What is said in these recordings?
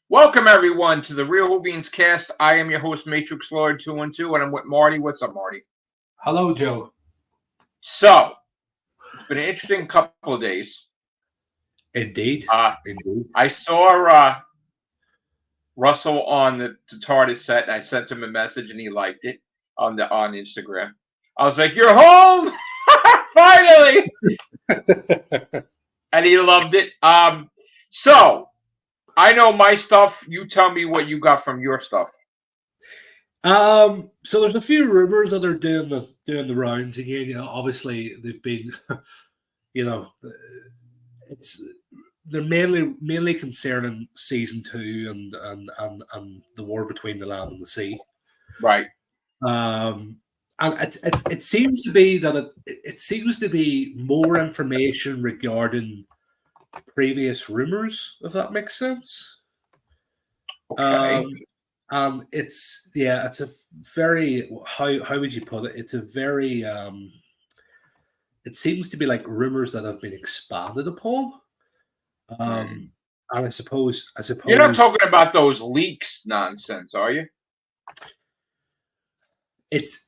Welcome everyone to the Real Whovians cast. I am your host, Matrix Lord 212, and I'm with Marty. What's up, Marty? Hello, Joe. So it's been an interesting couple of days. Indeed. Uh, Indeed. I saw Russell on the TARDIS set, and I sent him a message, and he liked it on Instagram. I was like, "You're home, finally!" And he loved it. So I know my stuff. You tell me what you got from your stuff. So there's a few rumors that are doing the rounds again. You know, obviously they've been, you know, it's they're mainly concerning season 2 and the war between the land and the sea. Right. And it seems to be that it seems to be more information regarding previous rumors, if that makes sense. Okay. It's a very how would you put it? It's a very it seems to be like rumors that have been expanded upon. And I suppose You're not talking about those leaks nonsense, are you? it's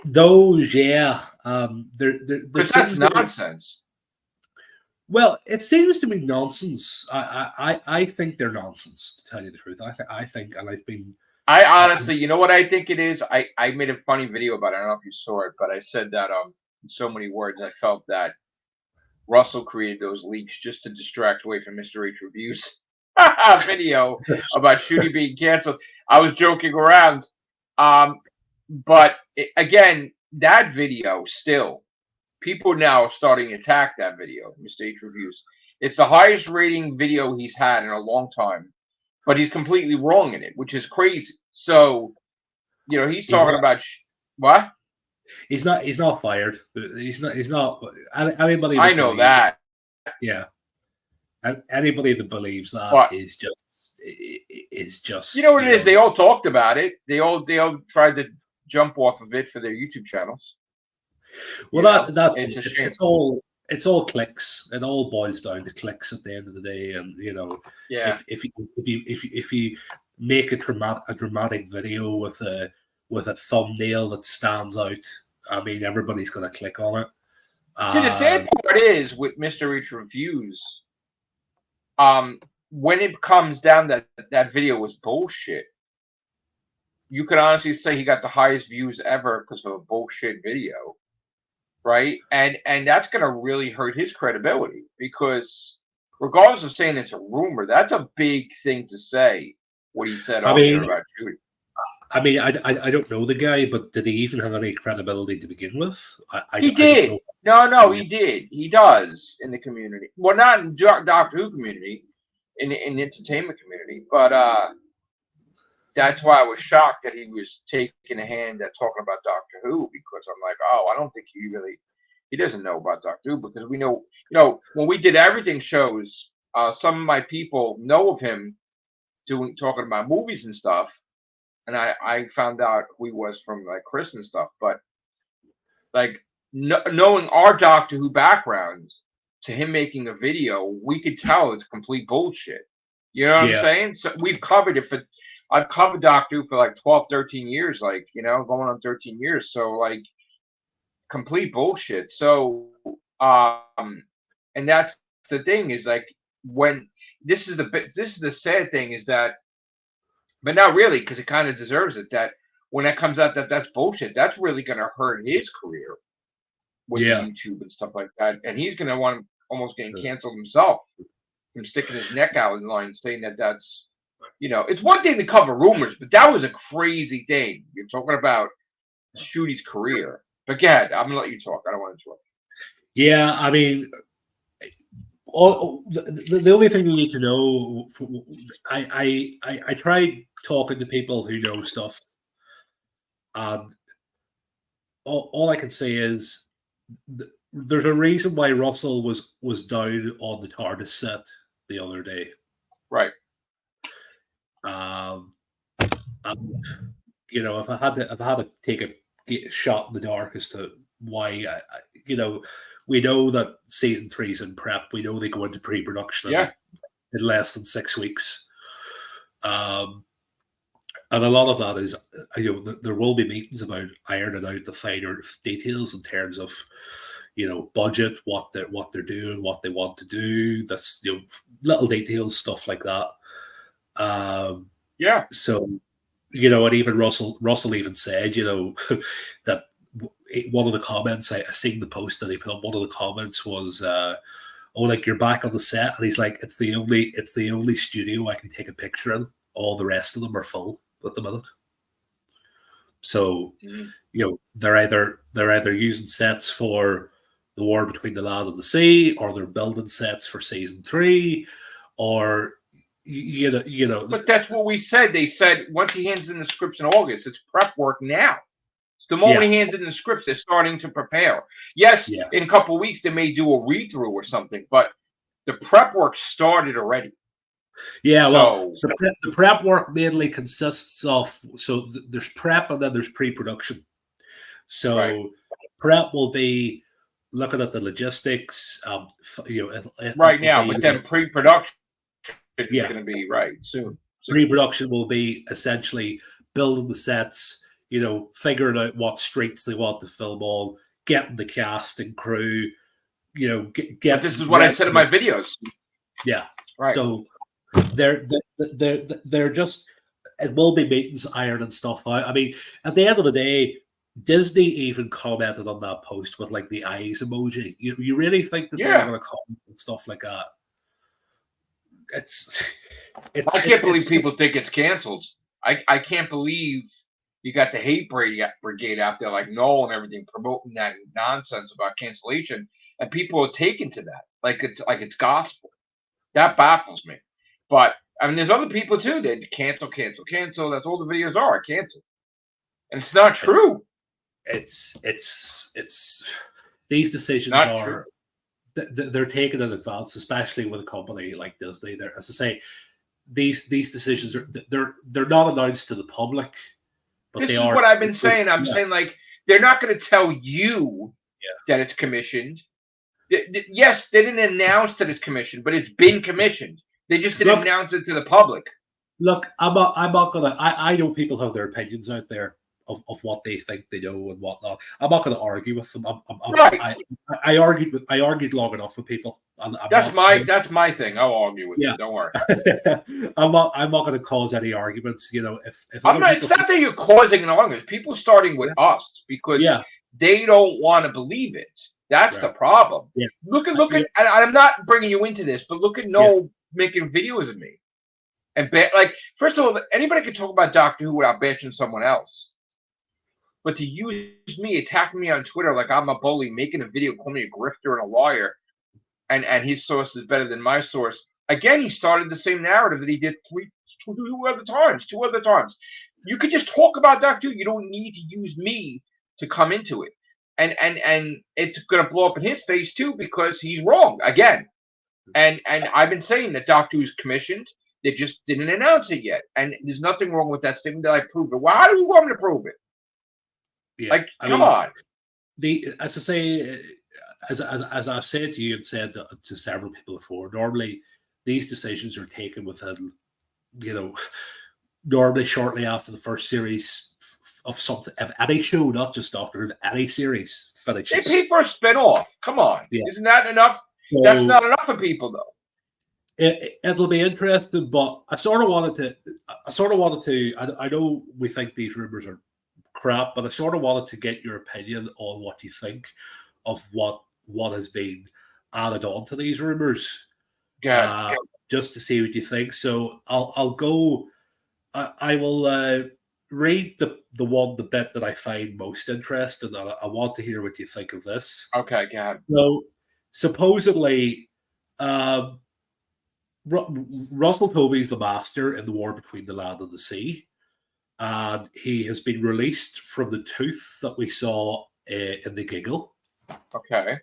those, yeah. There Because that's seems to be, nonsense. well, it seems to be nonsense. I think they're nonsense, to tell you the truth. I think, and I've been. I honestly, you know what I think it is? I made a funny video about it. I don't know if you saw it, but I said that in so many words, I felt that Russell created those leaks just to distract away from Mr. H reviews video about Shooty being canceled. I was joking around, but again, that video still people now are starting to attack that video, Mr. H reviews. It's the highest rating video he's had in a long time, but he's completely wrong in it, which is crazy. So, he's He's talking not. about what? He's not. He's not fired. He's not. He's not. Anybody I that know believes, that, yeah, and anybody that believes that but is just. you know what it is? They all talked about it. They all tried to jump off of it for their YouTube channels. Well, that's it's it. a shame. It's all clicks. It all boils down to clicks at the end of the day. And Yeah. if you make a dramatic video with a thumbnail that stands out, I mean, everybody's going to click on it. See, the sad part is with Mr. H reviews, when it comes down that video was bullshit, you could honestly say he got the highest views ever because of a bullshit video, right? And that's going to really hurt his credibility because regardless of saying it's a rumor, that's a big thing to say, what he said on there about Judy. I mean, I don't know the guy, but did he even have any credibility to begin with? He did. No, he did. He does in the community. Well, not in Doctor Who community, in the entertainment community, but that's why I was shocked that he was taking a hand at talking about Doctor Who because I'm like, oh, I don't think he doesn't know about Doctor Who because we know, when we did everything shows, some of my people know of him talking about movies and stuff. And I found out who he was from like Chris and stuff, but like knowing our Doctor Who backgrounds to him making a video, we could tell it's complete bullshit. You know what I'm saying? So we've covered it I've covered Doctor Who for like 12, 13 years, like, going on 13 years. So like complete bullshit. So, and that's the thing is like when this is the sad thing is that, but not really, because it kind of deserves it. That when it comes out that that's bullshit, that's really going to hurt his career with the YouTube and stuff like that, and he's going to want almost getting canceled himself from sticking his neck out in line, saying that's, it's one thing to cover rumors, but that was a crazy thing. You're talking about Shooty's career. But go ahead, I'm gonna let you talk. I don't want to talk. Yeah, I mean, the only thing you need to know, I tried talking to people who know stuff, and all I can say is there's a reason why Russell was down on the TARDIS set the other day. Right. And, if I had to take a shot in the dark as to why, we know that season 3's in prep. We know they go into pre-production. Yeah. in less than 6 weeks. And a lot of that is, there will be meetings about ironing out the finer details in terms of, budget, what they're doing, what they want to do. That's little details, stuff like that. Yeah. So, and even Russell even said, that one of the comments I seen the post that he put up. One of the comments was, "Oh, like you're back on the set," and he's like, "It's the only studio I can take a picture in. All the rest of them are full at the minute." So, they're either using sets for the War Between the Land and the Sea, or they're building sets for season 3, or But that's what we said. They said once he hands in the scripts in August, it's prep work now. So the moment he hands in the scripts, they're starting to prepare. Yes, in a couple of weeks they may do a read through or something, but the prep work started already. Yeah, well, the prep work mainly consists of, there's prep and then there's pre-production. So prep will be looking at the logistics, right now, but then pre-production is going to be soon. Pre-production will be essentially building the sets, figuring out what streets they want to film on, getting the cast and crew, get. But this is what I said in my videos. Yeah, right. So they're just, it will be meetings, iron and stuff out. I mean, at the end of the day, Disney even commented on that post with like the eyes emoji. You really think that they're going to comment and stuff like that? I can't believe people think it's canceled. I can't believe you got the hate brigade out there like Noel and everything promoting that nonsense about cancellation, and people are taken to that like it's gospel. That baffles me. But I mean, there's other people too that cancel. That's all the videos are, canceled, and it's not true. It's these decisions are they're taken in advance, especially with a company like Disney. There, as I say, these decisions they're not announced to the public, but this they is are. What I've been saying. I'm saying like they're not going to tell you that it's commissioned. Yes, they didn't announce that it's commissioned, but it's been commissioned. They just didn't announce it to the public. Look, I'm not gonna. I know people have their opinions out there of what they think they know and whatnot. I'm not going to argue with them. I argued long enough with people. That's my thing. I'll argue with you. Don't worry. I'm not going to cause any arguments. If I'm not. It's not that you're causing an argument. People starting with us because they don't want to believe it. That's the problem. Yeah. Look at. And I'm not bringing you into this, but look at Noel making videos of me, and first of all, anybody can talk about Doctor Who without bashing someone else. But to use me, attacking me on Twitter like I'm a bully, making a video, calling me a grifter and a liar, and his source is better than my source. Again, he started the same narrative that he did two other times. You could just talk about Doctor Who. You don't need to use me to come into it. And it's going to blow up in his face, too, because he's wrong, again. And I've been saying that Doctor Who's commissioned. They just didn't announce it yet. And there's nothing wrong with that statement that I proved it. Well, how do you want me to prove it? Yeah, come on. As I say, as I've said to you and said to several people before, normally these decisions are taken within, normally shortly after the first series of something, of any show, not just Doctor Who, any series finishes. They pay for a spinoff. Come on, isn't that enough? So, that's not enough for people, though. It'll be interesting, but I sort of wanted to. I know we think these rumors are crap, but I sort of wanted to get your opinion on what you think of what has been added on to these rumors. Just to see what you think. So I'll go. I will read the bit that I find most interesting. I want to hear what you think of this. Okay, go ahead. So supposedly, Russell Tovey's the master in the War Between the Land and the Sea. And he has been released from the tooth that we saw in the Giggle. Okay.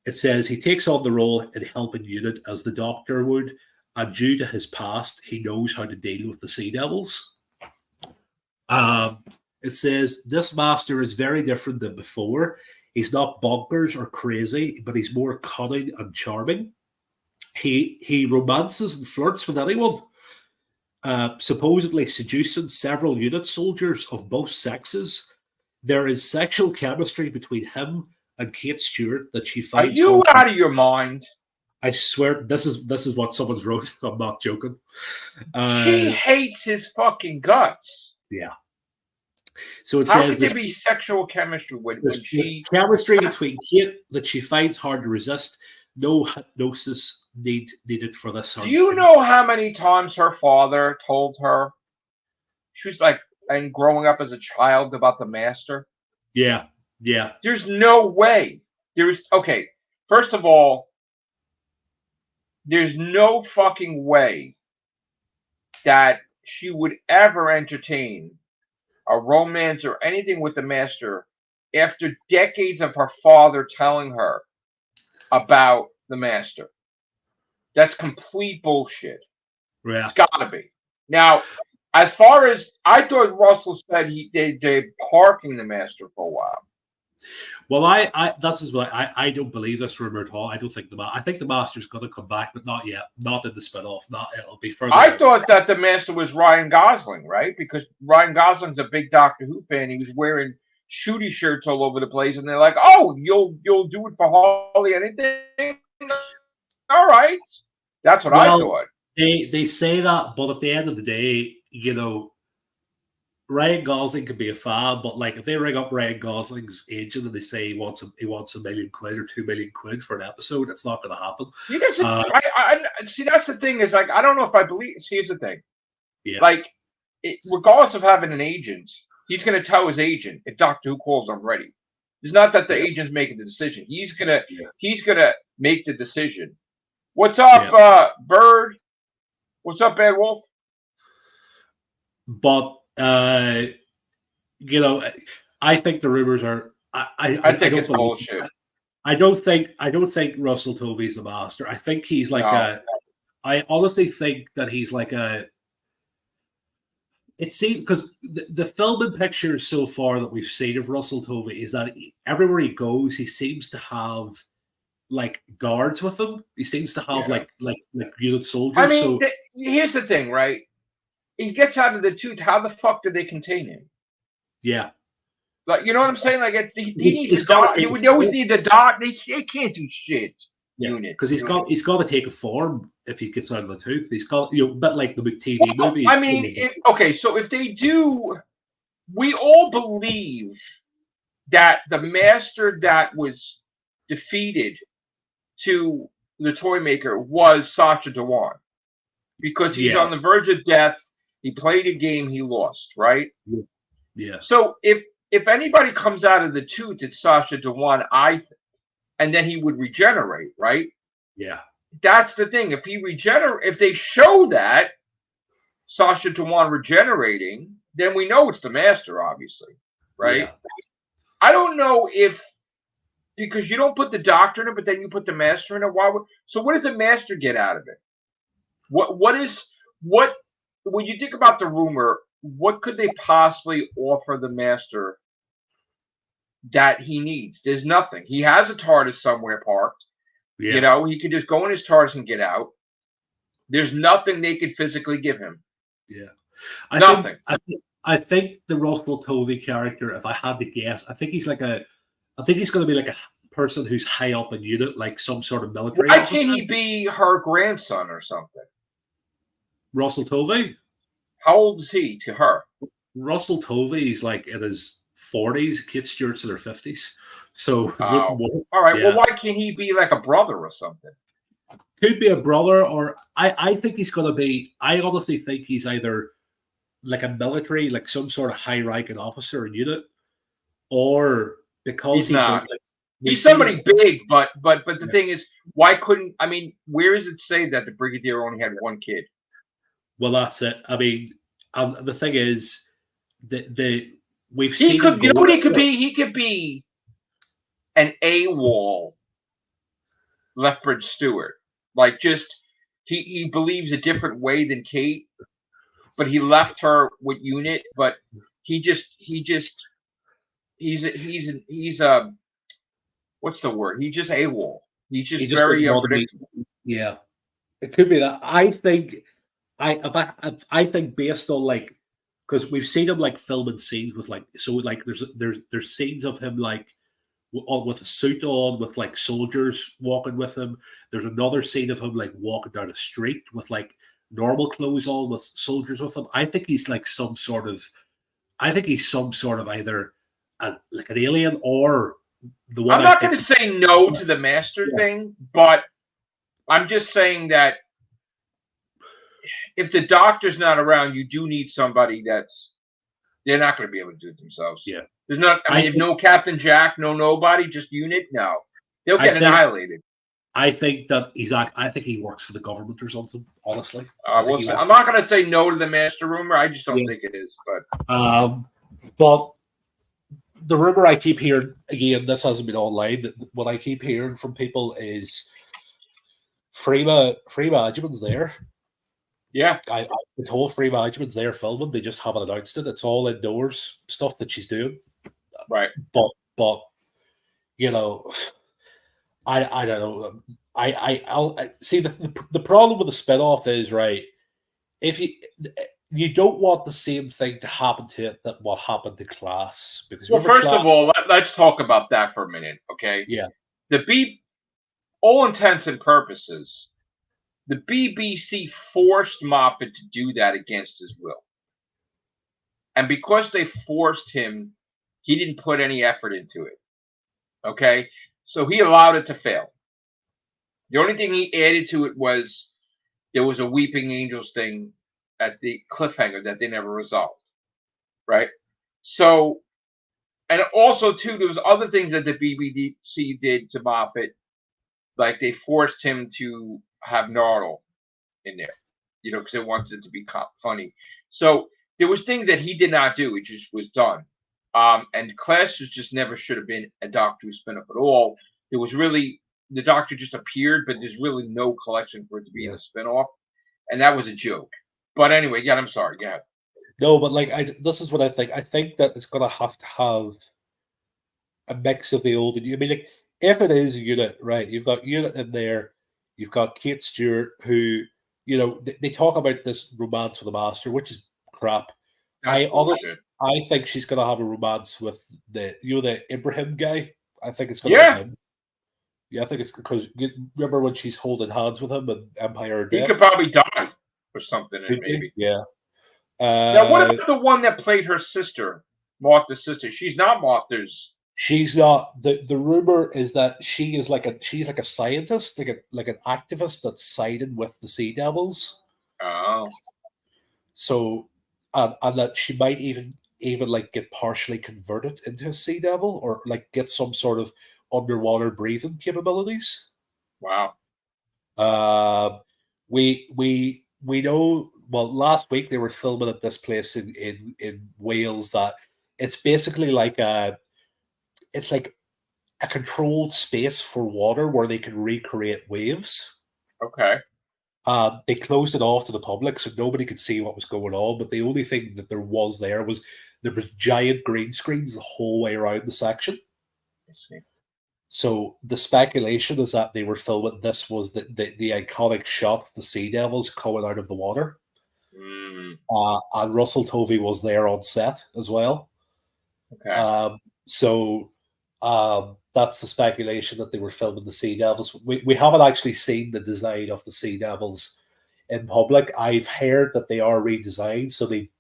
It says he takes on the role in helping Unit as the Doctor would, and due to his past, he knows how to deal with the Sea Devils. It says this master is very different than before. He's not bonkers or crazy, but he's more cunning and charming. He romances and flirts with anyone, supposedly seducing several unit soldiers of both sexes. There is sexual chemistry between him and Kate Stewart that she Are finds you hard. out of your mind? I swear, this is what someone's wrote. I'm not joking. She hates his fucking guts. Yeah. So it How says could there be sexual chemistry when there's she chemistry between Kate that she finds hard to resist. No hypnosis needed for this. Do you know how many times her father told her she was like, and growing up as a child about the master? Yeah, yeah. There's no way. Okay. First of all, there's no fucking way that she would ever entertain a romance or anything with the master after decades of her father telling her about the master. That's complete bullshit. Yeah. It's gotta be. Now, as far as I thought Russell said they're parking the master for a while. Well, I don't believe this rumor at all. I don't think I think the master's going to come back, but not yet. Not in the spin-off. Not it'll be further. I thought that the master was Ryan Gosling, right? Because Ryan Gosling's a big Doctor Who fan. He was wearing shooty shirts all over the place, and they're like, "Oh, you'll do it for hardly anything." All right, that's what I thought. They say that, but at the end of the day, Ryan Gosling could be a fan, but like if they ring up Ryan Gosling's agent and they say he wants $1 million or £2 million for an episode, it's not going to happen. You guys, I see. That's the thing is like I don't know if I believe. Here's the thing. Yeah. Like, regardless of having an agent, he's going to tell his agent if Doctor Who calls, I'm ready. It's not that the agent's making the decision. He's gonna make the decision. What's up, Bird? What's up, Bad Wolf? But I think the rumors are. I think it's bullshit. I don't think Russell Tovey's the master. I think he's like I honestly think that he's like a. It seems because the filming pictures so far that we've seen of Russell Tovey is that everywhere he goes, he seems to have like guards with him. He seems to have like unit soldiers. I mean, here's the thing, right? He gets out of the tooth. How the fuck did they contain him? Yeah. Like, you know what I'm saying? Like, he needs to die. They always need to die. They can't do shit. Yeah, because he's got to take a form if he gets out of the tooth. He's got a bit like the TV movies. I mean, so if they do, we all believe that the master that was defeated to the toy maker was Sacha Dhawan, because he's on the verge of death. He played a game, he lost, right? Yeah. So if anybody comes out of the tooth, it's Sacha Dhawan, I think. And then he would regenerate, right? Yeah. That's the thing. If they show that Sacha Dhawan regenerating, then we know it's the master, obviously, right? Yeah. I don't know because you don't put the doctor in it, but then you put the master in it. So what does the master get out of it? What when you think about the rumor, what could they possibly offer the master that he needs? There's nothing. He has a TARDIS somewhere parked. Yeah. He could just go in his TARDIS and get out. There's nothing they could physically give him. Yeah. I think the Russell Tovey character, if I had to guess, I think he's going to be like a person who's high up in unit, like some sort of military officer. Why can't he be her grandson or something? Russell Tovey? How old is he to her? Russell Tovey is like in his 40s. Kate Stewart's in her 50s. So, all right. Yeah. Well, why can't he be like a brother or something? Could be a brother, or I think he's going to be. I honestly think he's either like a military, like some sort of high-ranking officer in unit, or because he's not. He's somebody big, but the thing is, why couldn't? I mean, where does it say that the brigadier only had one kid? Well, that's it. I mean, the thing is, we've seen. He could be? He could be an AWOL Lethbridge Stewart. Like, just he believes a different way than Kate, but he left her with unit. But he's what's the word? He's just AWOL. He's just very unpredictable. Yeah. It could be that. I think based on like because we've seen him like filming scenes with like so like there's scenes of him like with a suit on with like soldiers walking with him. There's another scene of him like walking down a street with like normal clothes on with soldiers with him. I think he's like some sort of either like an alien or the one I'm I not going think. to say no to the master Yeah. thing, but I'm just saying that if the doctor's not around, you do need somebody they're not going to be able to do it themselves. Yeah. There's not. I mean, no Captain Jack, no nobody, just unit. No, they'll get annihilated. I think that I think he works for the government or something. Honestly, I'm not going to say no to the master rumor. I just don't think it is. But the rumor I keep hearing again, this hasn't been online. What I keep hearing from people is Freema Agyeman's there. Yeah, I've been told Freema Agyeman's there filming. They just haven't announced it. It's all indoors stuff that she's doing. Right. But you know, I don't know. I'll see the problem with the spinoff is right. If you don't want the same thing to happen to it that what happened to Class because first of all, let's talk about that for a minute, okay? Yeah. All intents and purposes, the BBC forced Moffat to do that against his will, and because they forced him, he didn't put any effort into it. Okay, so he allowed it to fail. The only thing he added to it was there was a Weeping Angels thing at the cliffhanger that they never resolved, right? So, and also too, there was other things that the BBC did to Moffat, like they forced him to have Nardole in there, because they wanted it to be funny. So there was things that he did not do; it just was done. And Class just never should have been a Doctor Who spin-off at all. There was really the Doctor just appeared, but there's really no collection for it to be in a spin-off, and that was a joke. But anyway, yeah, I'm sorry. Yeah. No, but like this is what I think. I think that it's gonna have to have a mix of the old and new. I mean, like if it is Unit, right? You've got Unit in there. You've got Kate Stewart, who they talk about this romance with the Master, which is crap. I think she's gonna have a romance with the Ibrahim guy. I think it's gonna be him. Yeah, I think it's because remember when she's holding hands with him in Empire of Death? He could probably die or something, maybe. Yeah. Now, what about the one that played her sister, Martha's sister? She's not Martha's. She's not. The rumor is that she's like a scientist, like an activist that's sided with the Sea Devils. Oh. So, and that she might even like get partially converted into a Sea Devil or like get some sort of underwater breathing capabilities. Wow. We know. Well, last week they were filming at this place in Wales that it's basically like it's like a controlled space for water where they can recreate waves. Okay. They closed it off to the public, so nobody could see what was going on. But the only thing that there was giant green screens the whole way around the section. I see. So the speculation is that they were filming. This was the iconic shot of the Sea Devils coming out of the water. Mm. And Russell Tovey was there on set as well. Okay. So that's the speculation that they were filming the Sea Devils. We haven't actually seen the design of the Sea Devils in public. I've heard that they are redesigned, so they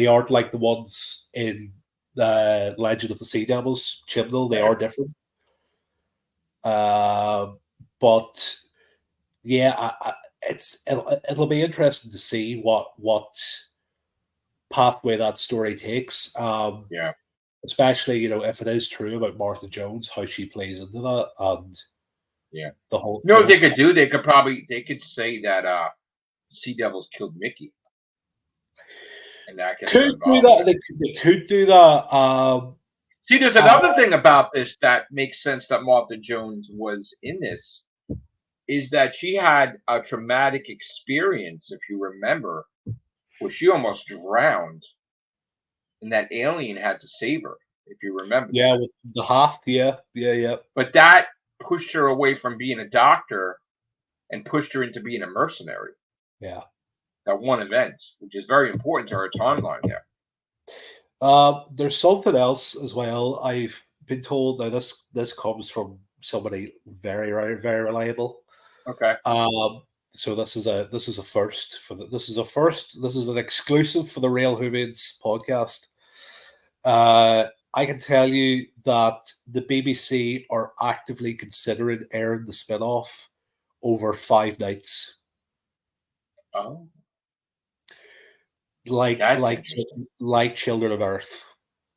aren't like the ones in Legend of the Sea Devils, Chibnall. They are different. But yeah, it'll be interesting to see what pathway that story takes. Yeah. Especially, if it is true about Martha Jones, how she plays into that, and the whole. They could do. They could say that Sea Devils killed Mickey, and that could do that. They could do that. See, there's another thing about this that makes sense that Martha Jones was in this, is that she had a traumatic experience, if you remember, where she almost drowned. And that alien had to save her, if you remember. Yeah, with the half. Yeah. But that pushed her away from being a doctor and pushed her into being a mercenary. Yeah. That one event, which is very important to her timeline there. There's something else as well. I've been told now this comes from somebody very, very, very reliable. Okay. So this is a first for this is an exclusive for the Real Whovians podcast. I can tell you that the BBC are actively considering airing the spin-off over 5 nights. Oh, Like that's interesting. like Children of Earth.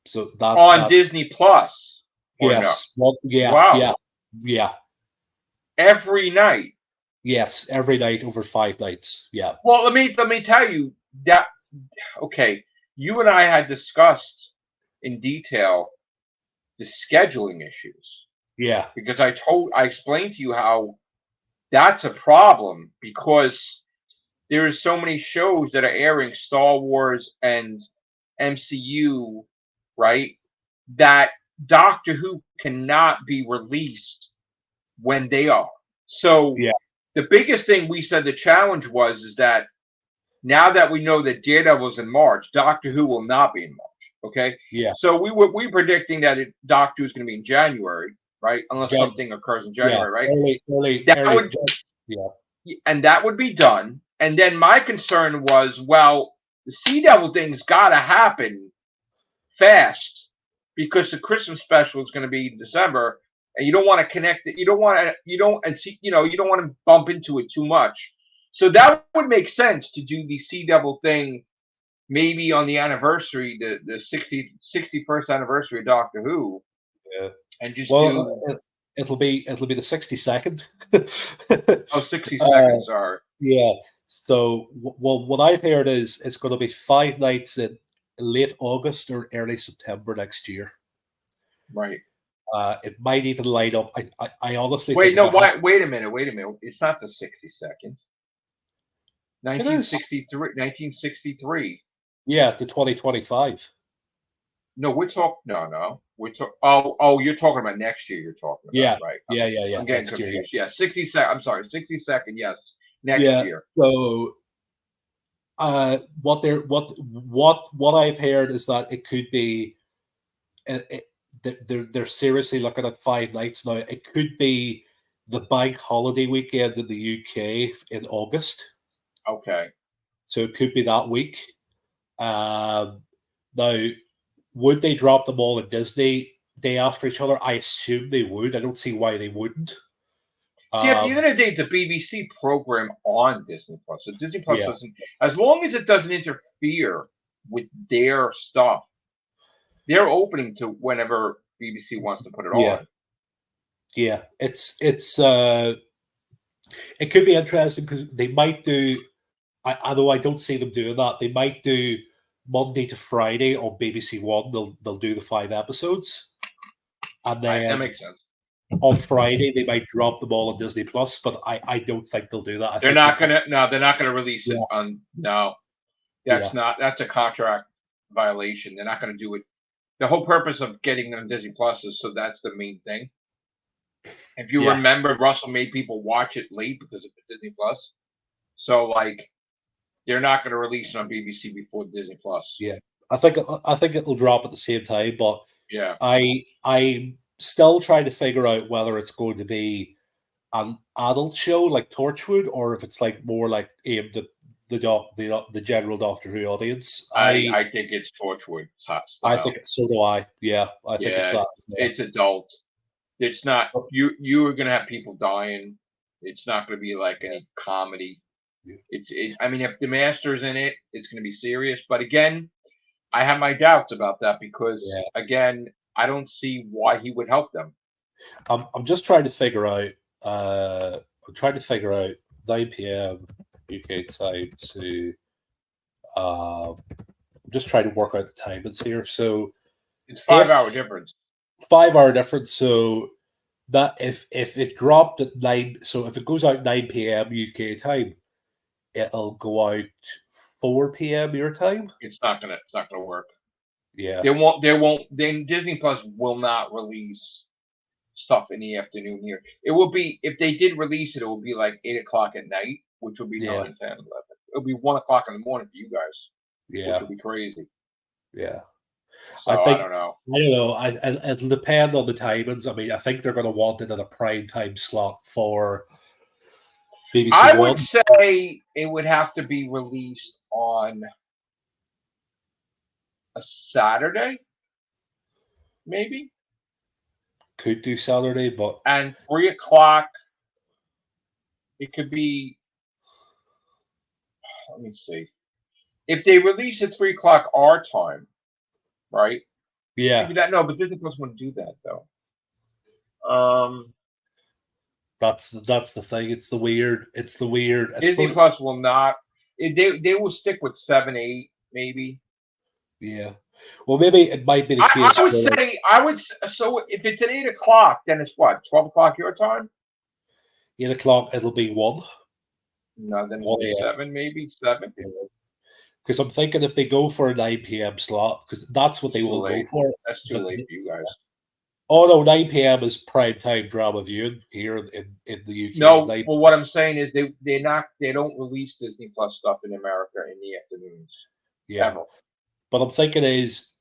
So that On Disney Plus, or yes, well, yeah, wow, every night. yes, every night over 5 nights. Yeah, Well, let me tell you that. Okay, you and I had discussed in detail the scheduling issues yeah, because I explained to you how that's a problem because there is so many shows that are airing Star Wars and MCU, right? That Doctor Who cannot be released when they are. So yeah, the biggest thing we said the challenge was is that now that we know that Daredevil's in March, Doctor Who will not be in March. Okay, yeah. so we predicting that Doctor Who is going to be in January, right? Unless something occurs in Yeah, January, right? early, That would yeah, and that would be done. And then my concern was, well, the Sea Devil thing's got to happen fast because the Christmas special is going to be in December, and you don't want to connect it. You don't want to. You don't and see. You don't want to bump into it too much. So that would make sense to do the Sea Devil thing maybe on the anniversary, the 61st anniversary of Doctor Who, yeah. and just Well, do it'll be the 62nd. 60 seconds. Sorry. Yeah. So, well, what I've heard is it's going to be 5 nights in late August or early September next year. Right. It might even light up. I honestly Wait, think no, why? Wait a minute. It's not the 62nd. it is. 1963. 1963. Yeah, the 2025. No, we're talking. No. Oh, you're talking about next year. You're talking about Yeah, right. yeah. I'm getting Next year, confused. Yeah, 60 second. I'm sorry, 60 second. Yes, next yeah. year. So, what I've heard is that it could be, they're seriously looking at 5 nights now. It could be the bank holiday weekend in the UK in August. Okay. So it could be that week. Now, would they drop them all in Disney day after each other? I assume they would. I don't see why they wouldn't. See, at the end of the day, it's a BBC program on Disney Plus. So Disney Plus Yeah, doesn't, as long as it doesn't interfere with their stuff, they're opening to whenever BBC wants to put it yeah, on. yeah. It could be interesting because they might do. Although I don't see them doing that, they might do Monday to Friday on BBC One. They'll do the 5 episodes, and That then makes sense. on Friday they might drop them all on Disney Plus. But I don't think they'll do that. I They're think not gonna. No, they're not gonna release it yeah, on. No, yeah, that's a contract violation. They're not gonna do it. The whole purpose of getting it on Disney Plus is so that's the main thing. If you yeah, remember, Russell made people watch it late because of Disney Plus. So like, they're not gonna release it on BBC before Disney Plus. yeah. I think it'll drop at the same time, but Yeah. I'm still trying to figure out whether it's going to be an adult show like Torchwood or if it's like more like aimed at the general Doctor Who audience. I think it's Torchwood style. I think so do I. Yeah, I think it's Yeah, that as well. it's adult. It's not Oh, you are gonna have people dying. It's not gonna be like yeah, any comedy. yeah, I mean, if the master's in it, it's gonna be serious. But again, I have my doubts about that because yeah. again, I don't see why he would help them. I'm just trying to figure out. I'm trying to figure out 9 p.m. UK time to. I'm just trying to work out the timings here. So It's if 5 hour difference. 5 hour difference, so that if it dropped at 9, so if it goes out 9 p.m. UK time, it'll go out 4 p.m. your time. It's not gonna work. Yeah, They won't then Disney Plus will not release stuff in the afternoon here. It will be, if they did release it, it will be like 8 o'clock at night, which will be 9, Yeah. 10, 11. It'll be 1 o'clock in the morning for you guys, which Yeah. will be crazy. Yeah. So I don't know. I don't know. It'll depend on the timings. I mean, I think they're going to want it at a prime time slot for BBC I One. would say it would have to be released on a Saturday, maybe, Could do Saturday, but and 3 o'clock. It could be. Let me see. If they release at 3 o'clock our time, right? yeah, Maybe that. No, but Disney Plus wouldn't do that though. that's the thing. It's the weird. Disney Plus will not. They will stick with 7, 8, maybe. Yeah. Well, maybe it might be the case. I would say. So if it's at 8 o'clock, then it's what, 12 o'clock your time? 8 o'clock. It'll be 1. No, then it'll be 7, maybe 7. Because I'm thinking if they go for a 9 p.m. slot, because that's what they will go for. That's too late for you guys. Oh no, 9 p.m. is prime time drama viewing here in the UK. No, well, what I'm saying is they don't release Disney Plus stuff in America in the afternoons. Yeah, ever. But I'm thinking that's,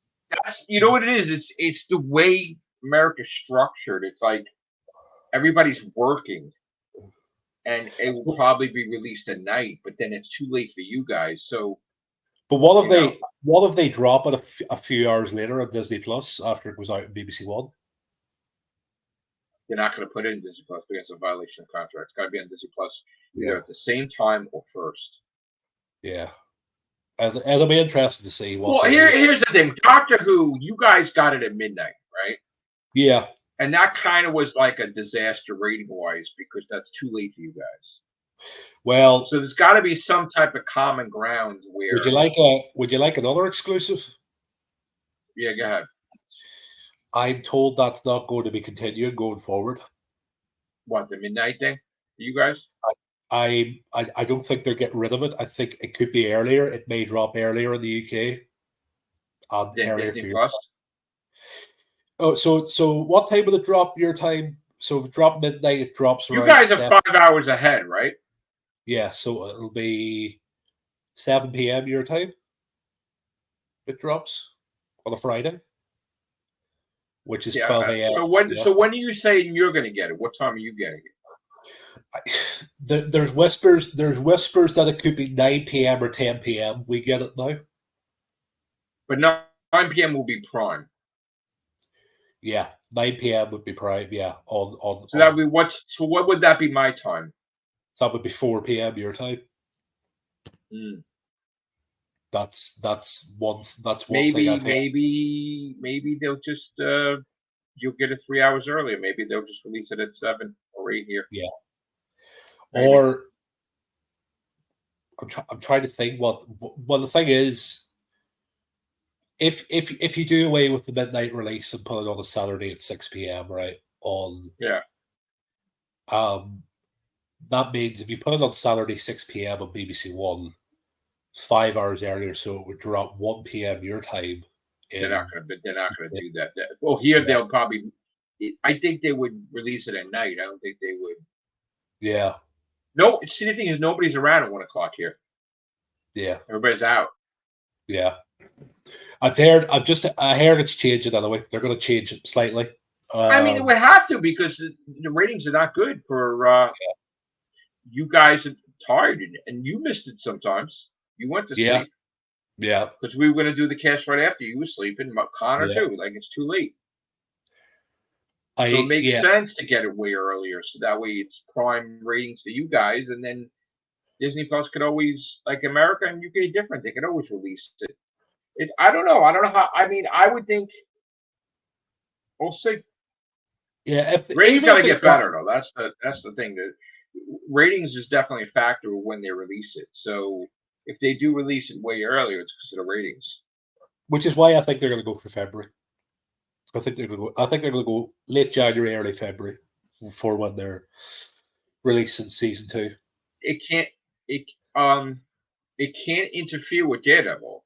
you know what it is. It's the way America's structured. It's like everybody's working, and it will probably be released at night, but then it's too late for you guys. So. But what if they drop it a few hours later on Disney Plus after it goes out on BBC One? They're not going to put it in Disney Plus because it's a violation of contract. It's got to be on Disney Plus either at the same time or first. Yeah. And it'll be interesting to see what. Well, here's the thing. Doctor Who, you guys got it at midnight, right? Yeah. And that kind of was like a disaster rating-wise because that's too late for you guys. Well, so there's got to be some type of common ground where. Would you like another exclusive? Yeah, go ahead. I'm told that's not going to be continued going forward. What, the midnight thing? You guys? I don't think they're getting rid of it. I think it could be earlier. It may drop earlier in the UK. Earlier Disney Plus. Oh, so what time will it drop your time? So if it drops midnight, it drops around. You guys are 5 hours ahead, right? Yeah, so it'll be 7 p.m. your time. It drops on a Friday, which is 12 a.m. So when are you saying you're going to get it? What time are you getting it? There's whispers that it could be 9 p.m. or 10 p.m. We get it now. But 9 p.m. will be prime. Yeah, 9 p.m. would be prime. Yeah, on. So that would be what? So what would that be my time? So that would be 4 p.m. your time. That's one thing I've heard. Maybe they'll just you'll get it 3 hours earlier. Maybe they'll just release it at 7 or 8 here. Yeah. Maybe. Or I'm trying to think what. Well, the thing is, if you do away with the midnight release and put it on a Saturday at 6 p.m. right on. Yeah. That means if you put it on Saturday 6 p.m. on BBC One, 5 hours earlier, so it would drop 1 p.m. your time. They're not going to do that. Well, here they'll probably. I think they would release it at night. I don't think they would. Yeah. No, see, the thing is, nobody's around at 1 o'clock here. Yeah. Everybody's out. Yeah. I heard it's changing anyway. They're going to change it slightly. I mean, it would have to because the ratings are not good for you guys are tired and you missed it sometimes. You went to sleep. Yeah. Because we were going to do the cast right after you were sleeping. Connor too. Like it's too late. So it makes sense to get it way earlier, so that way it's prime ratings for you guys, and then Disney Plus could always, like America and UK, different. They could always release it. I don't know how. I mean, I would think. We'll see. Yeah, if ratings got to get better though. That's the thing. That ratings is definitely a factor when they release it. So if they do release it way earlier, it's because of the ratings. Which is why I think they're going to go for February. I think they're going to go late January, early February for when they're releasing season 2. It can't interfere with Daredevil.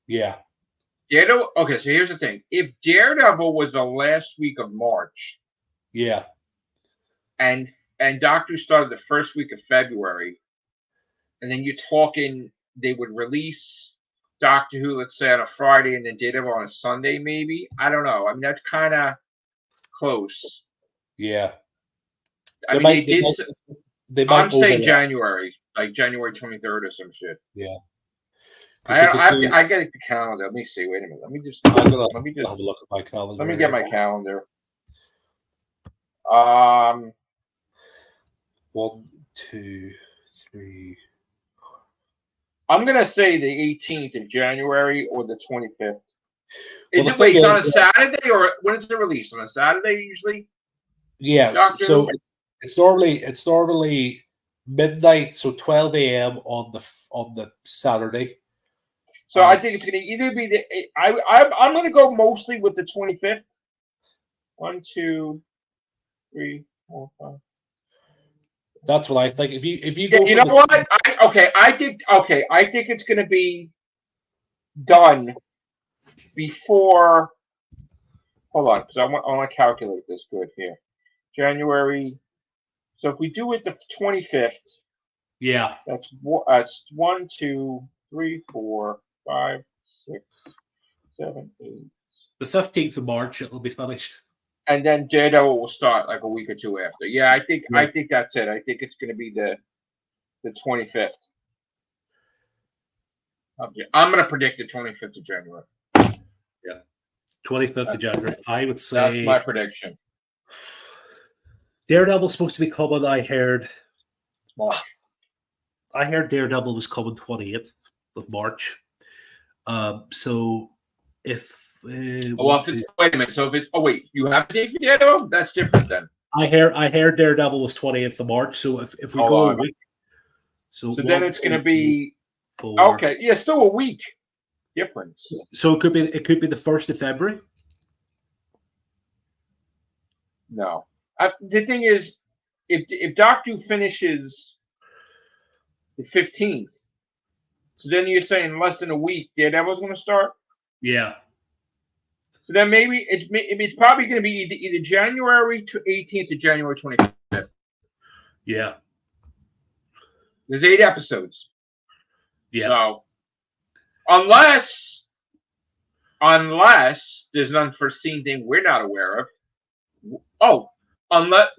Yeah. Daredevil. Okay, so here's the thing: if Daredevil was the last week of March, Yeah. and Doctor Who started the first week of February, and then you're talking they would release Doctor Who, let's say on a Friday, and then Daredevil on a Sunday, maybe. I don't know. I mean, that's kind of close. Yeah. I mean, they did. They might I'm saying overlap. January, like January 23rd or some shit. Yeah. I get the calendar. Let me see. Wait a minute. Let me just have a look at my calendar. let me get my calendar. 1, 2, 3. I'm gonna say the 18th of January or the 25th. Well, Wait, it's on a Saturday, or when is it released? On a Saturday usually? Yes. So it's normally midnight, so 12 a.m. on the Saturday. So I think it's gonna either be the I'm gonna go mostly with the 25th. 1, 2, 3, 4, 5. That's what I think. If you Yeah, go, you know what? I think it's gonna be done before. Hold on, because I want to calculate this good here. January. So if we do it the 25th, yeah, that's 1, 2, 3, 4, 5, 6, 7, 8. The 15th of March, it'll be finished. And then Daredevil will start like a week or two after. Yeah, I think that's it. I think it's going to be the 25th. I'm going to predict the 25th of January. Yeah, 25th of January. I would say that's my prediction. Daredevil's supposed to be coming. I heard March. I heard Daredevil was coming 28th of March. So if wait a minute. So if it's wait, you have a date for Daredevil? That's different then. I heard Daredevil was 28th of March. So if we go a week, so then it's going to be 4. Okay. Yeah, still a week difference. So it could be the 1st of February. No, the thing is, if Doctor Who finishes the 15th, so then you're saying in less than a week, Daredevil's going to start. Yeah. So then maybe it's probably going to be either January 18th or January 25th. Yeah. There's 8 episodes. Yeah. So unless there's an unforeseen thing we're not aware of. Oh, unless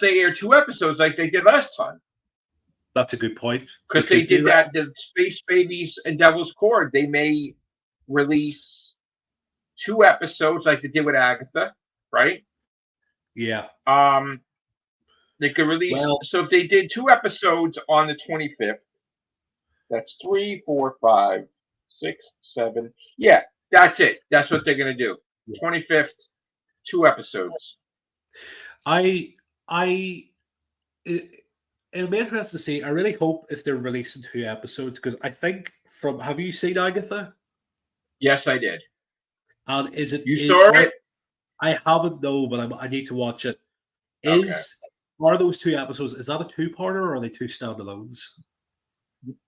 they air 2 episodes like they did last time. That's a good point. Because they did that. The Space Babies and Devil's Cord, they may release 2 episodes like they did with Agatha, right? Yeah. They could release. So if they did 2 episodes on the 25th, that's 3, 4, 5, 6, 7. Yeah, that's it. That's what they're gonna do. 25th, 2 episodes. It'll be interesting to see. I really hope if they're releasing 2 episodes, because I think have you seen Agatha? Yes, I did. And is it? You saw it? I haven't, no, but I need to watch it. Are those 2 episodes? Is that a 2-parter or are they 2 standalones?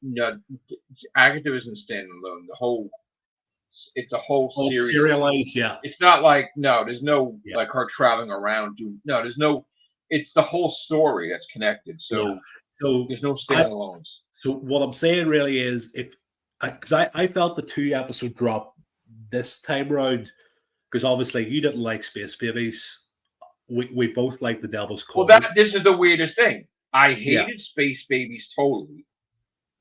No, Agatha isn't standalone. It's a whole series. Serialized, yeah. It's not like there's no like her traveling around. There's no. It's the whole story that's connected. So there's no standalones. So what I'm saying really is, because I felt the 2 episode drop this time around, because obviously you didn't like Space Babies. We both like the Devil's Cord. Well, this is the weirdest thing. I hated Space Babies totally,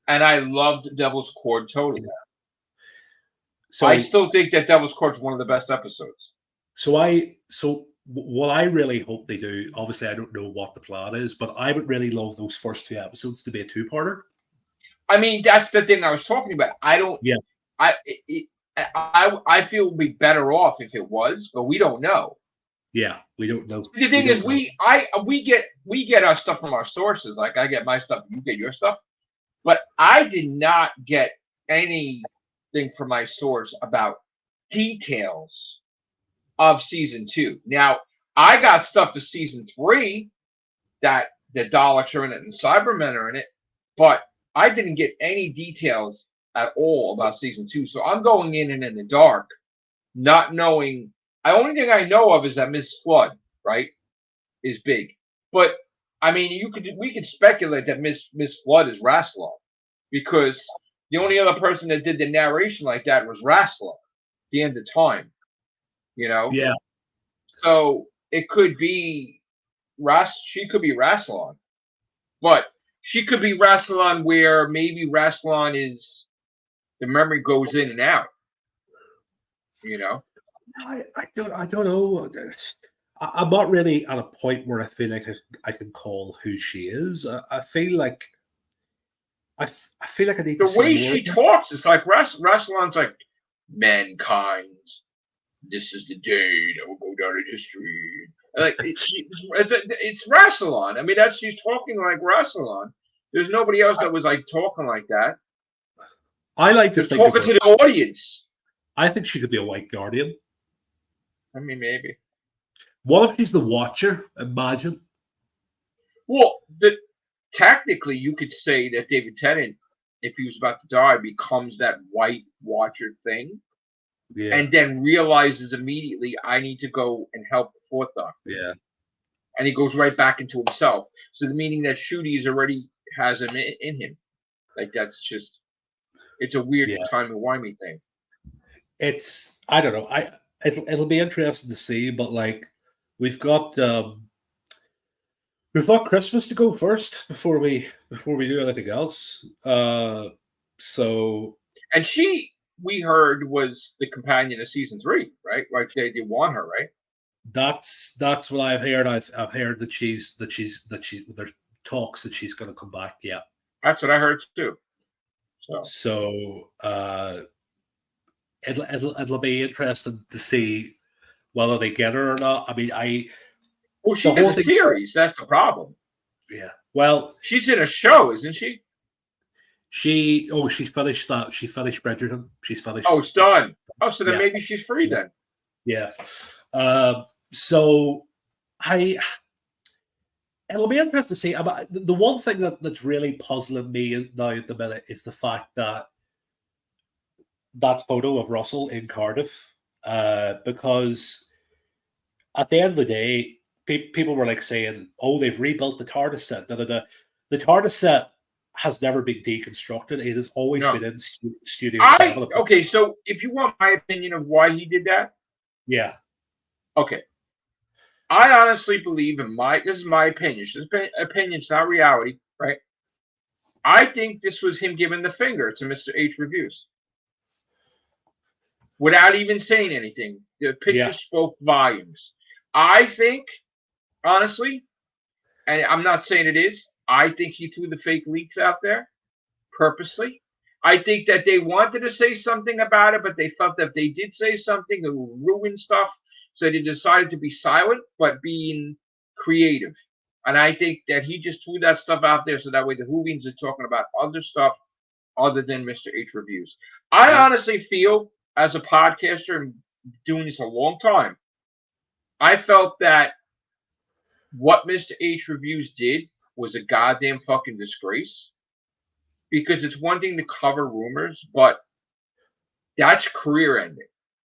and I loved Devil's Cord totally. Yeah. So I still think that Devil's Cord is one of the best episodes. So what I really hope they do, obviously I don't know what the plan is, but I would really love those first 2 episodes to be a 2-parter. I mean, that's the thing I was talking about. I don't. Yeah. I feel we'd be better off if it was, but we don't know. Yeah, we don't know. The thing is, we get our stuff from our sources. Like I get my stuff, you get your stuff, but I did not get anything from my source about details of season 2. Now I got stuff to season 3 that the Daleks are in it and Cybermen are in it, but I didn't get any details at all about season 2. So I'm going in the dark, not knowing The only thing I know of is that Miss Flood, right, is big. But I mean, we could speculate that Miss Flood is Rassilon, because the only other person that did the narration like that was Rassilon. The end of time, you know. Yeah. So it could be She could be Rassilon, but she could be Rassilon where maybe Rassilon is the memory goes in and out, you know. I don't know. I'm not really at a point where I feel like I can call who she is. I feel like I feel like I need to The see way more. she talks, it's like Rassilon's like, mankind, this is the day that will go down in history. Like it's Rassilon. I mean, she's talking like Rassilon. There's nobody else that was like talking like that. I like to Just think of talking her. to the audience. I think she could be a White Guardian. I mean, maybe. What if she's the Watcher? Imagine. Well, technically, you could say that David Tennant, if he was about to die, becomes that White Watcher thing, Yeah. and then realizes immediately, I need to go and help the Fourth Doctor. Yeah. And he goes right back into himself. So the meaning that Shooty's already has him in him. Like that's just, it's a weird timey-wimey thing. It's, I don't know. It'll be interesting to see, but like we've got Christmas to go first before we do anything else. So and we heard was the companion of season 3, right? Like they want her, right? That's what I've heard. I've heard that there's talks that she's going to come back. Yeah, that's what I heard too. So it'll be interesting to see whether they get her or not. I mean, well, she has a series. That's the problem. Yeah. Well, she's in a show, isn't she? She finished that. She finished Bridgerton. She's finished. Oh, it's done. Oh, so then maybe she's free then. Yeah. So it'll be interesting to see. The one thing that's really puzzling me now at the minute is the fact that photo of Russell in Cardiff, because at the end of the day, people were like saying, "Oh, they've rebuilt the TARDIS set." The TARDIS set has never been deconstructed. It has always been in Studio 7. Okay, so if you want my opinion of why he did that, yeah. Okay. I honestly believe this is my opinion. Opinion's not reality, right? I think this was him giving the finger to Mr. H Reviews. Without even saying anything. The picture spoke volumes. I think, honestly, and I'm not saying it is, I think he threw the fake leaks out there purposely. I think that they wanted to say something about it, but they felt that if they did say something, it would ruin stuff. So they decided to be silent, but being creative. And I think that he just threw that stuff out there so that way the Whovians are talking about other stuff other than Mr. H Reviews. I honestly feel, as a podcaster and doing this a long time, I felt that what Mr. H Reviews did was a goddamn fucking disgrace. Because it's one thing to cover rumors, but that's career ending,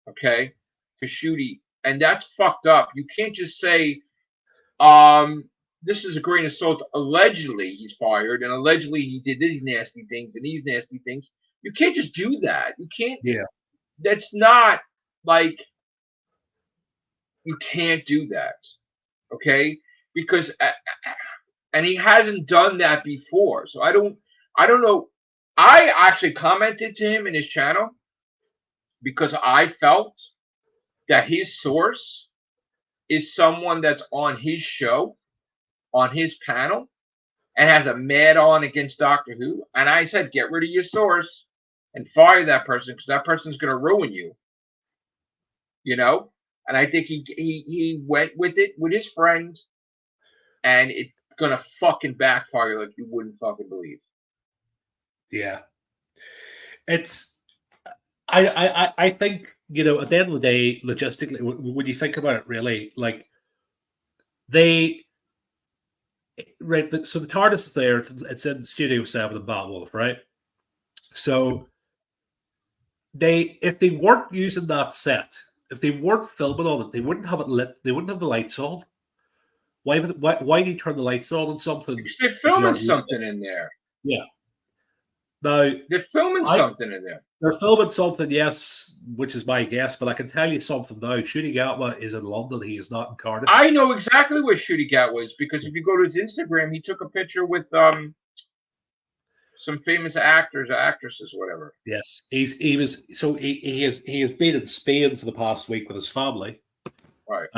okay? For Shooty. And that's fucked up. You can't just say, this is a grain of salt. Allegedly, he's fired, and allegedly he did these nasty things and these nasty things. You can't just do that. You can't. Yeah. That's not like, you can't do that, okay? Because, and he hasn't done that before. So I don't know. I actually commented to him in his channel because I felt that his source is someone that's on his show, on his panel, and has a mad on against Doctor Who. And I said, get rid of your source and fire that person because that person's going to ruin you. You know? And I think he went with it with his friends, and it's going to fucking backfire like you wouldn't fucking believe. Yeah. It's, I think, you know, at the end of the day, logistically, when you think about it, really, like, so the TARDIS is there, it's in Studio 7 in Batwolf, right? So if they weren't using that set if they weren't filming on it, they wouldn't have it lit. They wouldn't have the lights on. Why do you turn the lights on something Because they're if you filming aren't using it? something in there. Yeah. Now, They're filming something in there. they're filming something, yes, which is my guess, but I can tell you something now. Shooty Gatwa is in London. He is not in Cardiff. I know exactly where Shooty Gat was because if you go to his Instagram, he took a picture with some famous actors or actresses, whatever. Yes, he has been in Spain for the past week with his family. Right.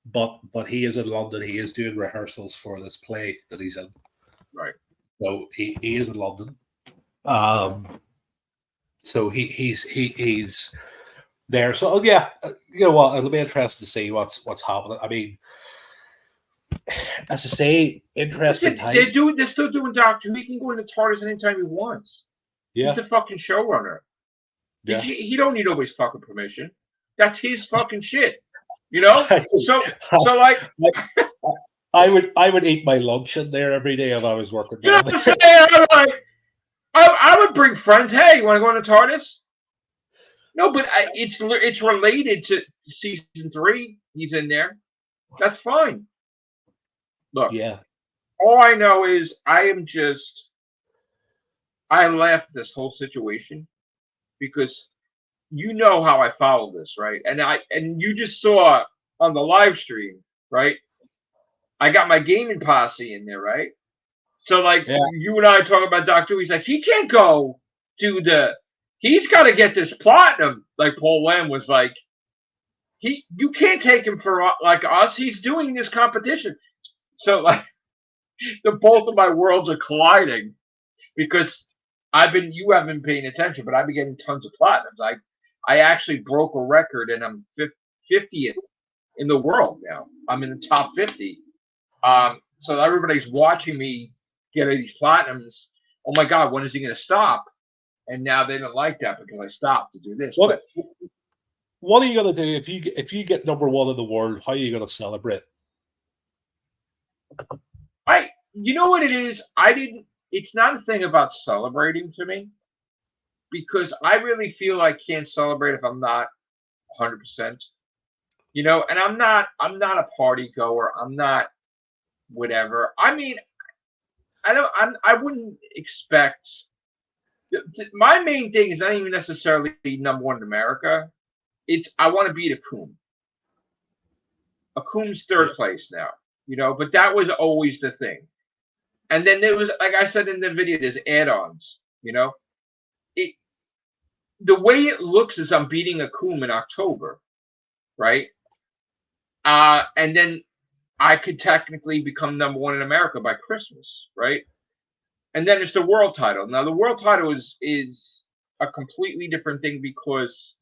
But he is in London. He is doing rehearsals for this play that he's in. Right. So he is in London. So he's there. So yeah, you know what? It'll be interesting to see what's happening. I mean, as I say, interesting times. They're still doing Doctor Who. He can go into TARDIS anytime he wants. Yeah. He's the fucking showrunner. Yeah. He don't need nobody's fucking permission. That's his fucking shit. You know? So like I would eat my lunch in there every day if I was working there. You know what I'm saying? I would bring friends. Hey, you want to go into TARDIS? No, but it's related to season 3. He's in there. That's fine. Look, yeah. All I know is I laughed at this whole situation because you know how I follow this, right? And you just saw on the live stream, right? I got my gaming posse in there, right? So like you and I talk about Doctor Who, he's like, he can't go to he's got to get this platinum. Like Paul Lamb was like, you can't take him for like us. He's doing this competition. So like both of my worlds are colliding because you haven't been paying attention, but I've been getting tons of platinums. I actually broke a record and I'm 50th in the world now. I'm in the top 50. So everybody's watching me get these platinums. Oh my God, when is he going to stop? And now they don't like that because I stopped to do this. What are you going to do if you get number 1 in the world? How are you going to celebrate? You know what it is? It's not a thing about celebrating to me because I really feel I can't celebrate if I'm not 100%. You know, and I'm not a party goer. I'm not whatever. I mean, I wouldn't expect. My main thing is not even necessarily number 1 in America. It's I want to beat Akum. Akum's 3rd place now, you know, but that was always the thing. And then there was, like I said in the video, there's add-ons, you know. The way it looks is I'm beating Akum in October, right? And then I could technically become number 1 in America by Christmas, right? And then it's the world title. Now the world title is a completely different thing because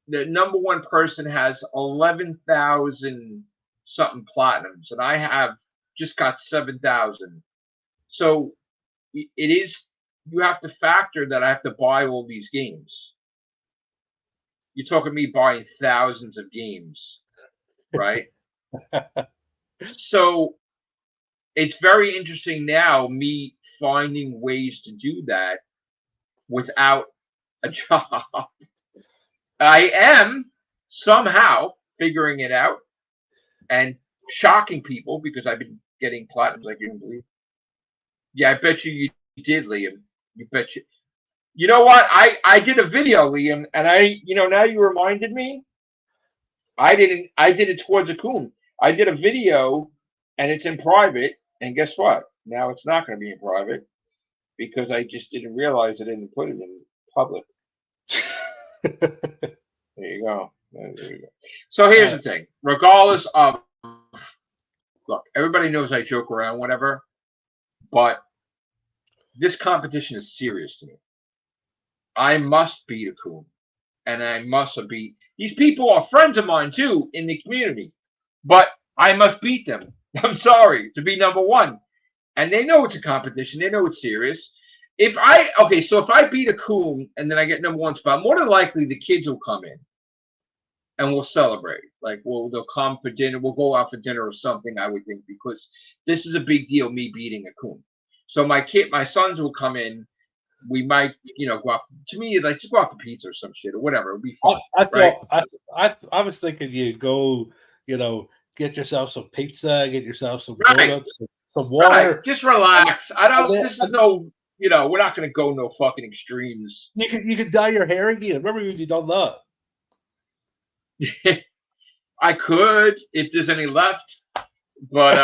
the number 1 person has 11,000 something platinums, and I have just got 7,000. So it is. You have to factor that I have to buy all these games. You're talking me buying thousands of games, right? So it's very interesting now, me finding ways to do that without a job. I am somehow figuring it out and shocking people because I've been getting platinums like you can believe. Yeah, I bet you did, Liam. You bet you. You know what? I did a video, Liam, and now you reminded me. I did it towards Akum. I did a video, and it's in private. And guess what? Now it's not going to be in private because I just didn't realize I didn't put it in public. There you go. There you go. So here's the thing. Regardless of, look, everybody knows I joke around, whatever, but this competition is serious to me. I must beat Akum, and I must beat. These people are friends of mine too in the community, but I must beat them. I'm sorry to be number 1, and they know it's a competition. They know it's serious. If I beat Akum and then I get number 1 spot, more than likely the kids will come in and we'll celebrate. Like they'll come for dinner. We'll go out for dinner or something. I would think because this is a big deal. Me beating Akum. So my sons will come in we might, go out. To me, like just go out to pizza or some shit or whatever. It'd be fun, I right? thought I was thinking you go, get yourself some pizza, get yourself some Right, donuts, some right. water, Just relax. I and don't. then This is no. We're not going to go no fucking extremes. you could dye your hair again. Remember when you done that? I could if there's any left, but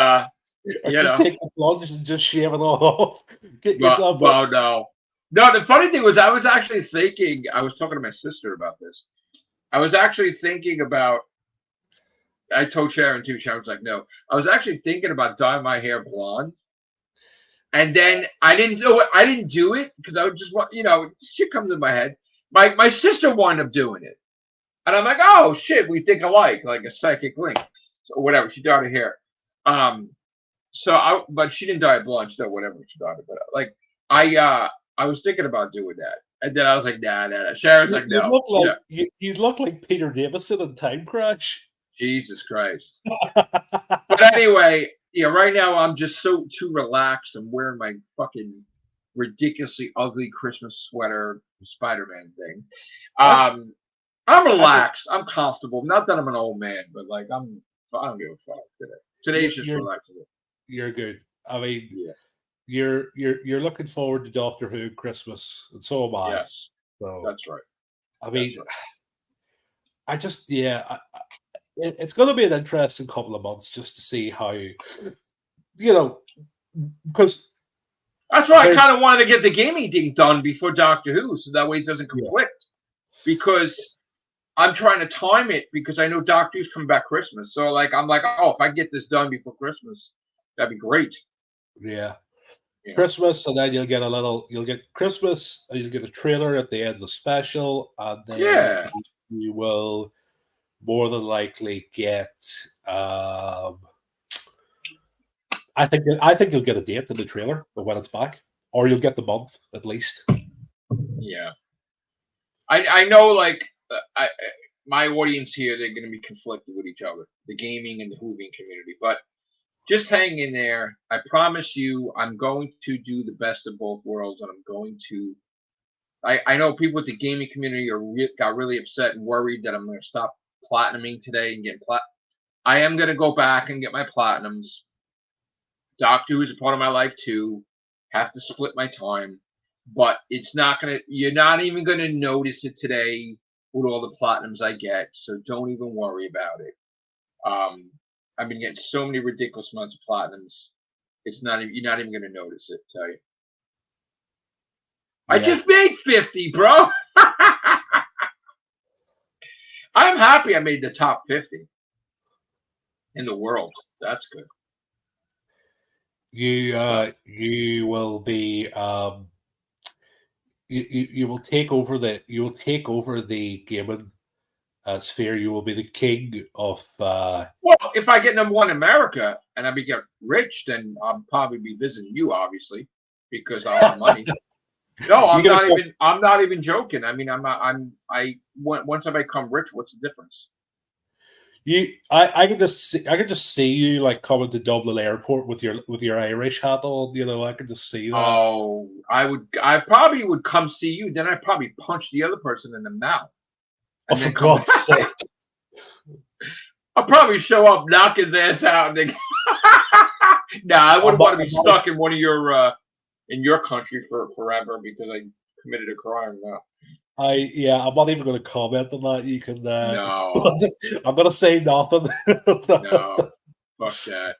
Or you just know, take the plunge and just shave it all off. Get but yourself a well, no. No, the funny thing was, I was actually thinking. I was talking to my sister about this. I was actually thinking about. I told Sharon too. Sharon was like, "No." I was actually thinking about dyeing my hair blonde, and then I didn't do it. I didn't do it because I would just want, shit comes in my head. My sister wound up doing it, and I'm like, "Oh shit, we think alike, like a psychic link." So whatever, she dyed her hair. Um, but she didn't dye it blonde. She did whatever she dyed it, but like I was thinking about doing that, and then I was like, nah. Sharon's you, like, you no, look like you look like Peter Davison in Time Crash. Jesus Christ. But anyway, right now I'm just too relaxed. I'm wearing my fucking ridiculously ugly Christmas sweater, Spider-Man thing. I, I'm I think relaxed. I'm comfortable. Not that I'm an old man, but like I don't give a fuck today. you're Today's just you're relaxing. you're good. I mean, Yeah. you're looking forward to Doctor Who Christmas, and so am I. Yes. So That's right. I That's mean, right. I just it's going to be an interesting couple of months just to see how because That's why I there's kind of wanted to get the gaming thing done before Doctor Who, so that way it doesn't yeah conflict. Because it's I'm trying to time it because I know Doctor Who's coming back Christmas. So like I'm like, oh, if I get this done before Christmas, that'd be great. yeah You know. Christmas, and then you'll get Christmas, and you'll get a trailer at the end of the special, and then Yeah. you will more than likely get. I think you'll get a date in the trailer of when it's back, or you'll get the month at least. Yeah. I know like my audience here, they're gonna be conflicted with each other, the gaming and the Whovian community. But just hang in there. I promise you I'm going to do the best of both worlds, and I'm going to I know people with the gaming community got really upset and worried that I'm going to stop platinuming today and get I am going to go back and get my platinums. Doctor Who is a part of my life too. Have to split my time, but it's not going to. You're not even going to notice it today with all the platinums I get. So don't even worry about it. Um, I've been getting so many ridiculous amounts of platinums. It's not. You're not even going to notice it. Tell you. I Yeah, just made 50, bro. I'm happy I made the top 50 in the world. That's good. you will be you will take over the gaming sphere. You will be the king of. Well, if I get number one in America and I get rich, then I'll probably be visiting you, obviously, because I'll have money. No, You're I'm gonna not come. even. I'm not even joking. I mean, once I become rich, what's the difference? I can just see you like coming to Dublin Airport with your Irish hat on. I can just see that. Oh, I probably would come see you. Then I'd probably punch the other person in the mouth, Oh, and for then come. God's sake! I'll probably show up, knock his ass out, and then. Nah, I I'm wouldn't not, want to be I'm not, stuck in one of your in your country for forever because I committed a crime. No, I'm not even going to comment on that. You can. no, I'm going to say nothing. no, fuck that.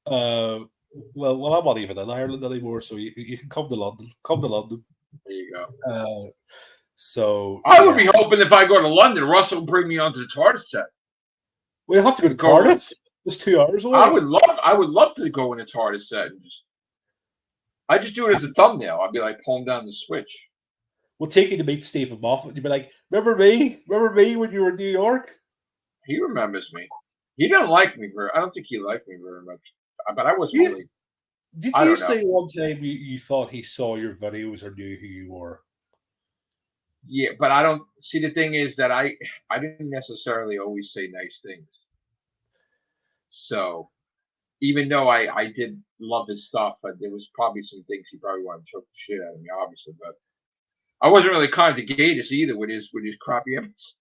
uh, well, I'm not even in Ireland anymore, so you can come to London. Come to London. There you go. So I would yeah, be hoping if I go to London, Russell will bring me onto the TARDIS set. we have to go to Go. Cardiff. It's 2 hours I away. would love. I would love to go in a TARDIS set and I just do it as a thumbnail. I'd be like pulling down the switch. We'll take you to meet Stephen Moffat. You'd be like, remember me? Remember me when you were in New York? He remembers me. He didn't like me very. I don't think he liked me very much. But I wasn't You, really. did I you don't know. say one time you thought he saw your videos or knew who you were? Yeah, but I don't see. The thing is that I didn't necessarily always say nice things. So even though I did love his stuff, but there was probably some things he probably wanted to choke the shit out of me, obviously. But I wasn't really kind to Gatiss either with his crappy episodes.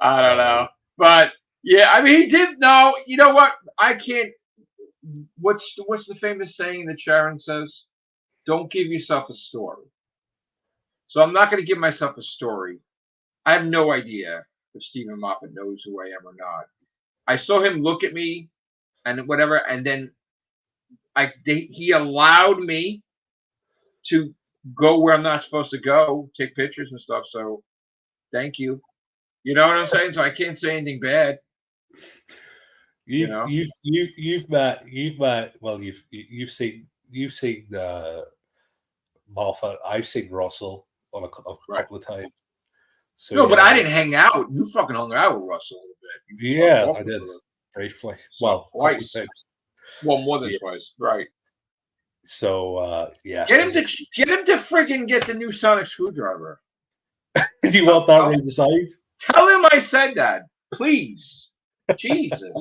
I don't know, but yeah, I mean, he did. No, you know what? I can't. What's the famous saying that Sharon says? Don't give yourself a story. So I'm not going to give myself a story. I have no idea if Stephen Moffat knows who I am or not. I saw him look at me and whatever, and then he allowed me to go where I'm not supposed to go, take pictures and stuff. So thank you. You know what I'm saying? So I can't say anything bad. You've met well you've seen Moffat. I've seen Russell on a couple of times. So no, but I didn't hang out. You fucking hung out with Russell a little bit. Yeah, I did briefly. Well, twice. Well, more than twice, right? So yeah, get him to friggin' get the new sonic screwdriver. You want that redesigned? Tell him I said that, please. Jesus.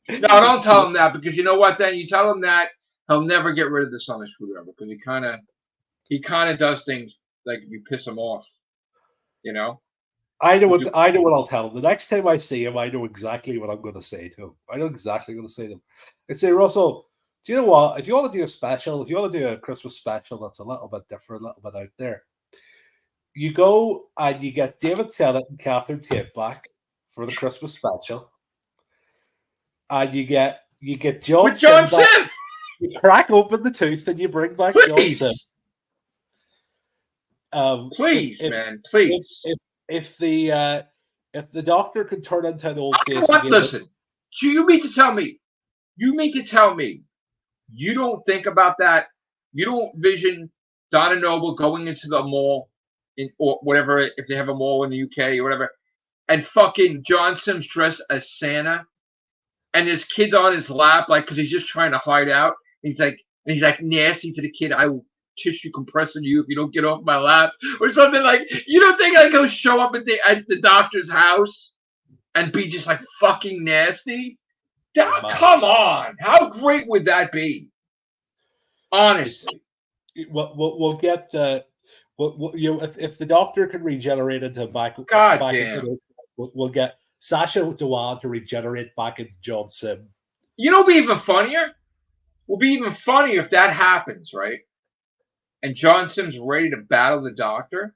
No, don't tell him that, because you know what? Then you tell him that, he'll never get rid of the sonic screwdriver, because he kind of does things like if you piss him off. You know. I know what I'll tell him. The next time I see him, I know exactly what I'm going to say to him. I know exactly what I'm going to say to him. I say, Russell, do you know what? If you want to do a special, if you want to do a Christmas special that's a little bit different, a little bit out there, you go and you get David Tennant and Catherine Tate back for the Christmas special, and you get John Sim back. You crack open the tooth and you bring back John Sim. Please, man, please. If the Doctor could turn into an old face again. Listen, you mean to tell me you don't think about that? You don't vision Donna Noble going into the mall or whatever, if they have a mall in the UK or whatever, and fucking John Sims dressed as Santa, and his kid's on his lap, like, because he's just trying to hide out. And he's like nasty to the kid. I will tissue compress on you if you don't get off my lap, or something. Like, you don't think I go show up at the Doctor's house and be just like fucking nasty? Come on, how great would that be? Honestly, we'll get if the Doctor can regenerate into we'll get Sacha Dhawan to regenerate back into John Sim. You know, it'll be even funnier. Will be even funnier if that happens, right? And John Sim's ready to battle the Doctor,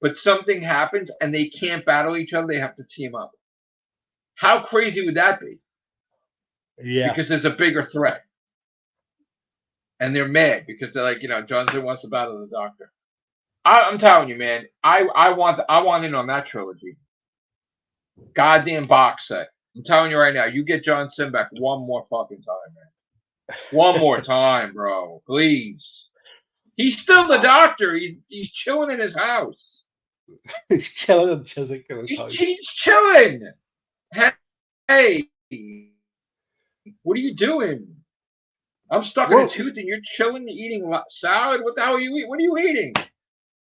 but something happens and they can't battle each other. They have to team up. How crazy would that be? Yeah. Because there's a bigger threat. And they're mad because they're like, John Sim wants to battle the Doctor. I'm telling you, man, I want in on that trilogy. Goddamn box set. I'm telling you right now, you get John Sim back one more fucking time, man. One more time, bro. Please. He's still the Doctor. He's chilling in his house. He's chilling in Chiswick in his house. He's chilling. Hey, what are you doing? I'm stuck in a tooth and you're chilling, eating salad. What the hell are you eating? What are you eating?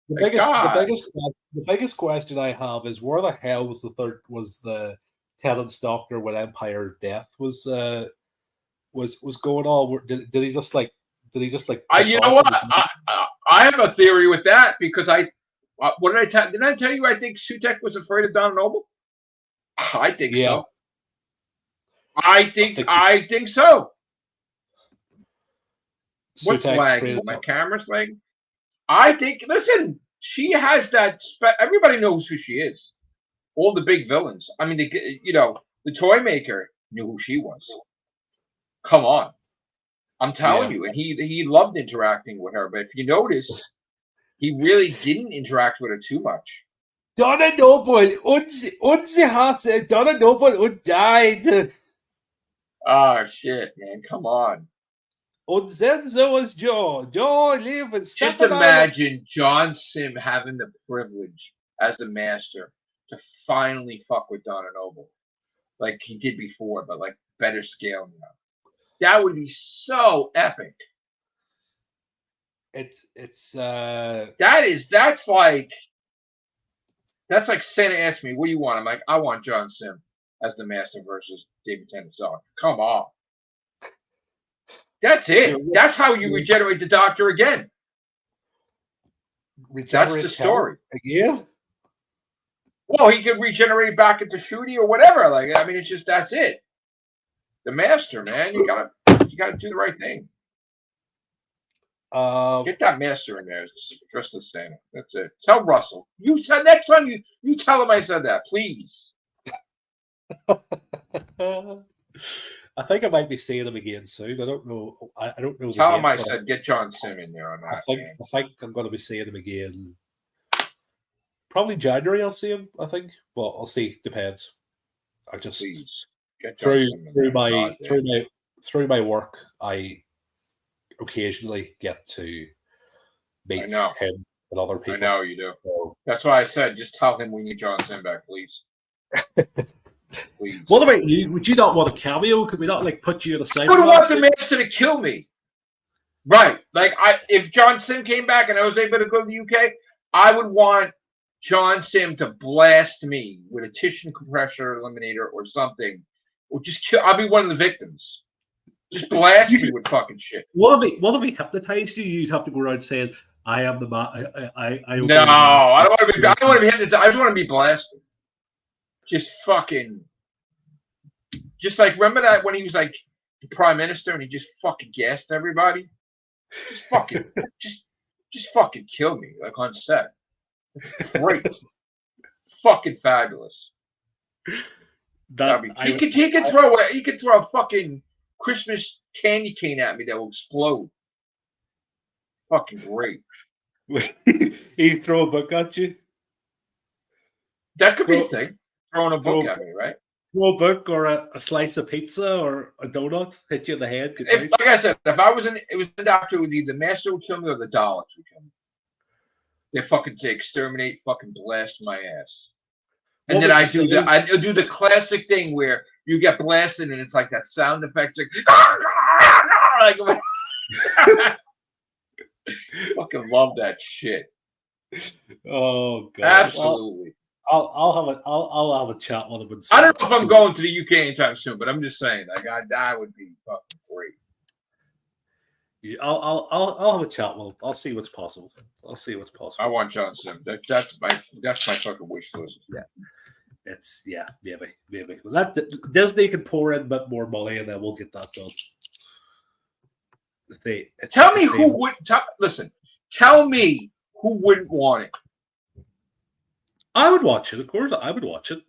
The biggest question I have is, where the hell was the Tennant's Doctor when Empire's death was going on? Did he just like? You know what? I have a theory with that, because what did I tell? Did I tell you? I think Sutek was afraid of Donna Noble. I think so. I think so. What's lagging? My camera's lagging. I think. Listen, she has that. Everybody knows who she is. All the big villains. I mean, the toy maker knew who she was. Come on, I'm telling you. And he loved interacting with her. But if you notice, he really didn't interact with her too much. Donna Noble, Donna Noble died. Oh shit, man! Come on. Zenzo was Joe live and just imagine John Sim having the privilege as the master to finally fuck with Donna Noble, like he did before, but like better scale now. That would be so epic. That's like Santa asked me, "What do you want?" I'm like, "I want John Sim." as the Master versus David Tennant's Doctor. Come on. That's it. That's how you regenerate the Doctor again. That's the story. Again? Well, he could regenerate back into Shooty or whatever. Like, I mean, it's just that's it. The Master, man, you gotta do the right thing. Get that Master in there, just the same. That's it. Tell Russell. You said next time you tell him I said that, please. I think I might be seeing him again soon. I don't know. I don't know. Tell him I said get John Sim in there on that. I think I'm going to be seeing him again. Probably January. I'll see him. I think. Well, I'll see. Depends. I just through my work, I occasionally get to meet him and other people. I know you do. So, that's why I said just tell him we need John Sim back, please. Please. What about you? Would you not want a cameo? Could we not like put you in the same? I would want the Master to kill me. Right. Like if John Sim came back and I was able to go to the UK, I would want John Sim to blast me with a tissue compressor eliminator or something. Or just kill. I'll be one of the victims. Just blast me with fucking shit. What if he hypnotized you? You'd have to go around saying, "I am the man." I don't want to be. I don't want to be hypnotized. I just want to be blasted. Just fucking. Just like remember that when he was like the prime minister and he just fucking gassed everybody. Just fucking, just fucking kill me like on set. Great, fucking fabulous. He could throw a fucking Christmas candy cane at me that will explode. Fucking great. He'd throw a book at you. That could be a thing. Throwing a book at me, right? Throw a book or a slice of pizza or a donut hit you in the head. Like I said, if I was it was the Doctor, it would be the Master would kill me or the Daleks would kill me. They fucking say exterminate, fucking blast my ass. And then I do the classic thing where you get blasted and it's like that sound effect, like fucking love that shit. Oh god, absolutely. I'll have a chat with him. I don't know if I'm going to the UK anytime soon, but I'm just saying, like that would be fucking great. Yeah, I'll have a chat with him. I'll see what's possible. I want John Sim. That's my fucking wish list. Yeah. Maybe. Well, Disney can pour in a bit more money, and then we'll get that done. Tell me who wouldn't want it. I would watch it, of course. I would watch it.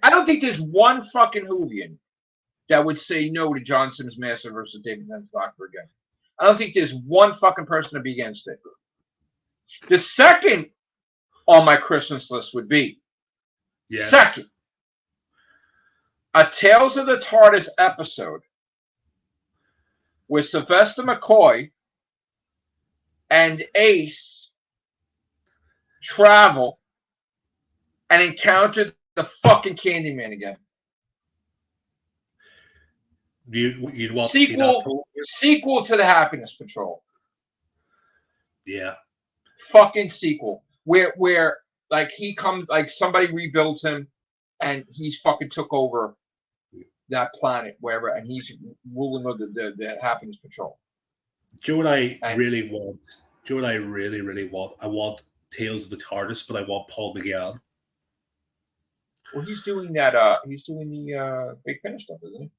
I don't think there's one fucking Whovian that would say no to John Sim's Master versus David Tennant's Doctor again. I don't think there's one fucking person to be against it. The second on my Christmas list would be second, a Tales of the TARDIS episode with Sylvester McCoy and Ace travel and encounter the fucking Candyman again. You'd want to see that sequel to the Happiness Patrol. Yeah. Fucking sequel. Where like he comes, like somebody rebuilds him and he's fucking took over that planet, wherever, and he's ruling over the Happiness Patrol. Do you know what I really want? I want Tales of the TARDIS, but I want Paul McGann. Well, he's doing that. He's doing the Big Finish stuff, isn't he?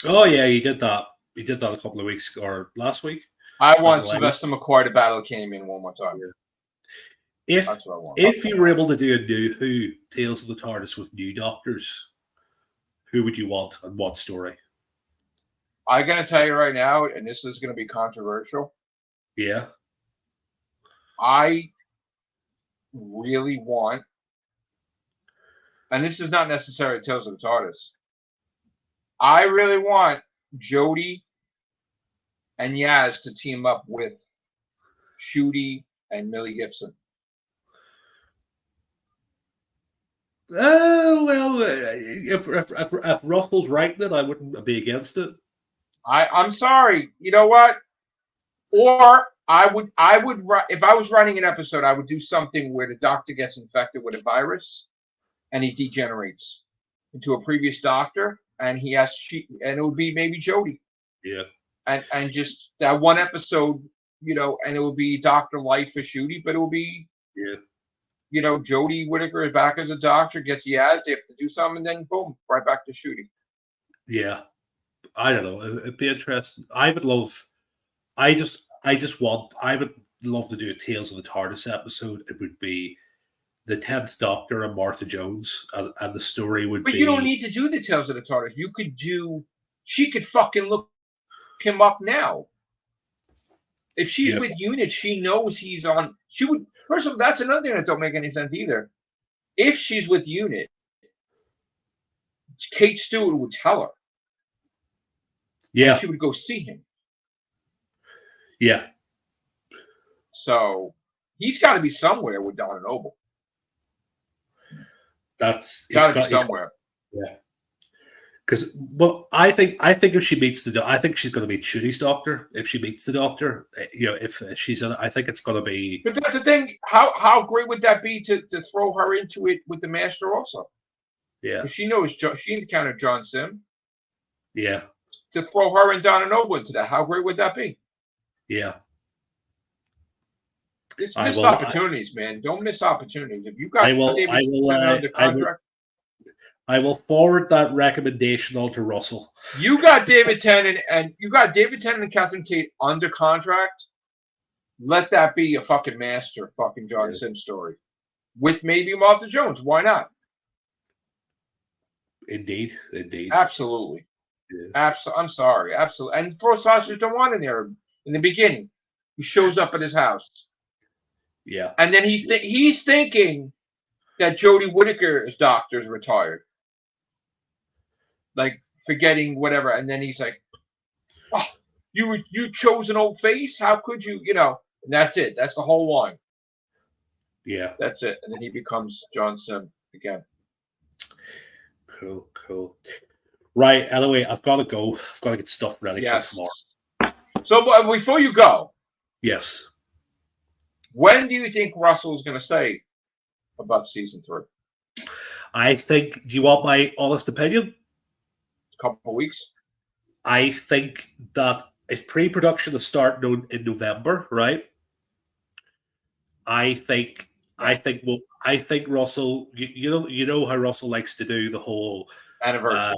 Oh yeah, he did that. He did that a couple of weeks or last week. I want Sylvester McCoy to battle Candyman one more time. If you were able to do a new Who Tales of the TARDIS with new Doctors, who would you want and what story? I'm gonna tell you right now, and this is gonna be controversial. Yeah. I really want, and this is not necessarily Tales of the TARDIS. I really want Jodie and Yaz to team up with Shooty and Millie Gibson. Well, if Russell's writing it, I wouldn't be against it. I'm sorry. You know what? Or I would if I was writing an episode, I would do something where the Doctor gets infected with a virus and he degenerates into a previous doctor, and and it would be maybe Jody. Yeah. And just that one episode, and it would be Dr. Light for Shooty, but it will be, Jody Whittaker is back as a doctor, gets they have to do something, and then boom, right back to Shooty. Yeah. I don't know. It'd be interesting. I would love to do a Tales of the TARDIS episode. It would be the 10th Doctor and Martha Jones, and the story would be... But you don't need to do the Tales of the TARDIS. You could she could fucking look him up now. If she's with UNIT, she knows he's on. She would. First of all, that's another thing that don't make any sense either. If she's with UNIT, Kate Stewart would tell her. Yeah. And she would go see him. Yeah. So he's got to be somewhere with Donna Noble. That's got to be somewhere. Yeah. Because, well, I think if she meets I think she's going to meet Shooty's doctor. If she meets the doctor, if she's I think it's going to be. But that's the thing. How great would that be to throw her into it with the Master also? Yeah. Because she knows she encountered John Sim. Yeah. To throw her and Donna Noble into that, how great would that be? Yeah. It's missed opportunities, man. Don't miss opportunities. If you got under contract. I will forward that recommendation on to Russell. You got David Tennant and Catherine Tate under contract. Let that be a fucking master fucking John Sim story. With maybe Martha Jones. Why not? Indeed. Absolutely. Yeah. I'm sorry. Absolutely. And throw Sausage DeWan in there in the beginning. He shows up at his house. Yeah. And then he's thinking that Jodie Whittaker's doctor is retired. Like forgetting whatever, and then he's like, "Oh, you chose an old face. How could you? And that's it. That's the whole line. Yeah, that's it. And then he becomes John Sim again. Cool. Right. Anyway, I've got to go. I've got to get stuff ready for tomorrow. So before you go, yes. When do you think Russell's going to say about season 3? I think. Do you want my honest opinion? Couple of weeks. I think that if pre-production is starting in November, right? I think Russell. You know how Russell likes to do the whole anniversary.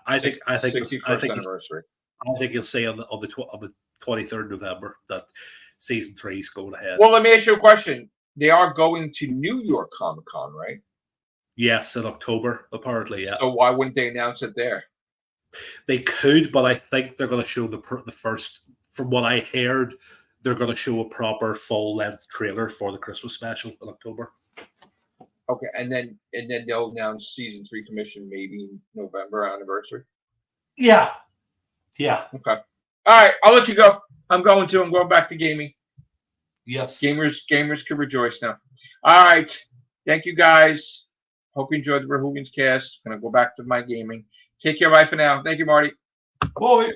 I think 61st anniversary. I think he'll say on the 23rd of November that season 3 is going ahead. Well, let me ask you a question. They are going to New York Comic Con, right? Yes, in October, apparently, yeah. So why wouldn't they announce it there? They could, but I think they're going to show the first. From what I heard, they're going to show a proper full-length trailer for the Christmas special in October. Okay, and then they'll announce season 3 commission maybe November anniversary. Yeah. Okay. All right, I'll let you go. I'm going back to gaming. Yes. Gamers can rejoice now. All right. Thank you guys. Hope you enjoyed the Whovians cast. Gonna go back to my gaming. Take care. Bye for now. Thank you, Marty. Bye.